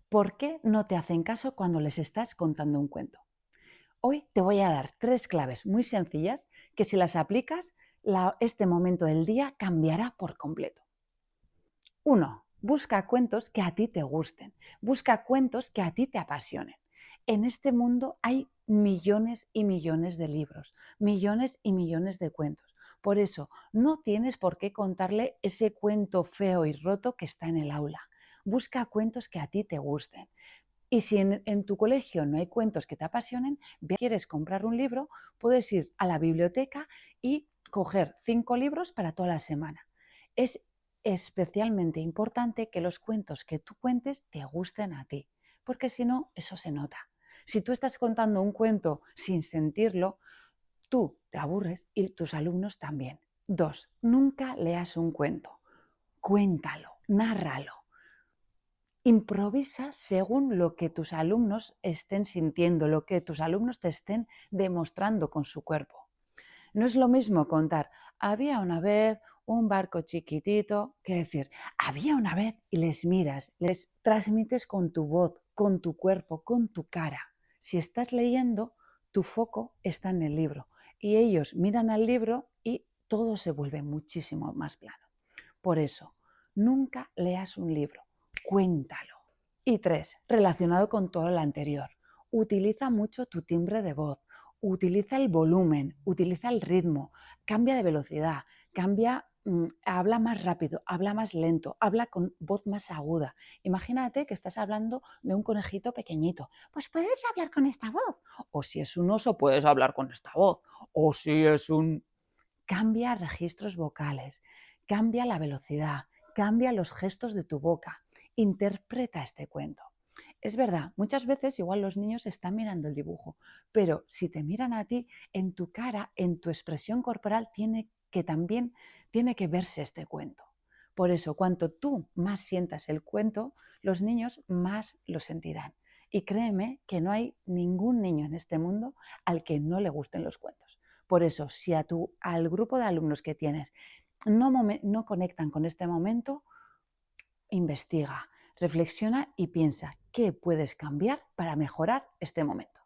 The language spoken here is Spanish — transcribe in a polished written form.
¿Por qué no te hacen caso cuando les estás contando un cuento? Hoy te voy a dar 3 claves muy sencillas que si las aplicas, este momento del día cambiará por completo. 1. Busca cuentos que a ti te gusten. Busca cuentos que a ti te apasionen. En este mundo hay millones y millones de libros, millones y millones de cuentos. Por eso, no tienes por qué contarle ese cuento feo y roto que está en el aula. Busca cuentos que a ti te gusten. Y si en tu colegio no hay cuentos que te apasionen, quieres comprar un libro, puedes ir a la biblioteca y coger 5 libros para toda la semana. Es especialmente importante que los cuentos que tú cuentes te gusten a ti, porque si no, eso se nota. Si tú estás contando un cuento sin sentirlo, tú te aburres y tus alumnos también. 2. Nunca leas un cuento. Cuéntalo, nárralo. Improvisa según lo que tus alumnos estén sintiendo, lo que tus alumnos te estén demostrando con su cuerpo. No es lo mismo contar, había una vez un barco chiquitito, que decir, había una vez y les miras, les transmites con tu voz, con tu cuerpo, con tu cara. Si estás leyendo, tu foco está en el libro y ellos miran al libro y todo se vuelve muchísimo más plano. Por eso, nunca leas un libro, cuéntalo. Y 3, relacionado con todo lo anterior, utiliza mucho tu timbre de voz, utiliza el volumen, utiliza el ritmo, cambia de velocidad, habla más rápido, habla más lento, habla con voz más aguda. Imagínate que estás hablando de un conejito pequeñito, pues puedes hablar con esta voz. O si es un oso, puedes hablar con esta voz. O si es un... Cambia registros vocales, cambia la velocidad, cambia los gestos de tu boca, interpreta este cuento. Es verdad, muchas veces igual los niños están mirando el dibujo, pero si te miran a ti, en tu cara, en tu expresión corporal, tiene que verse este cuento. Por eso, cuanto tú más sientas el cuento, los niños más lo sentirán. Y créeme que no hay ningún niño en este mundo al que no le gusten los cuentos. Por eso, si al grupo de alumnos que tienes no conectan con este momento, investiga, reflexiona y piensa qué puedes cambiar para mejorar este momento.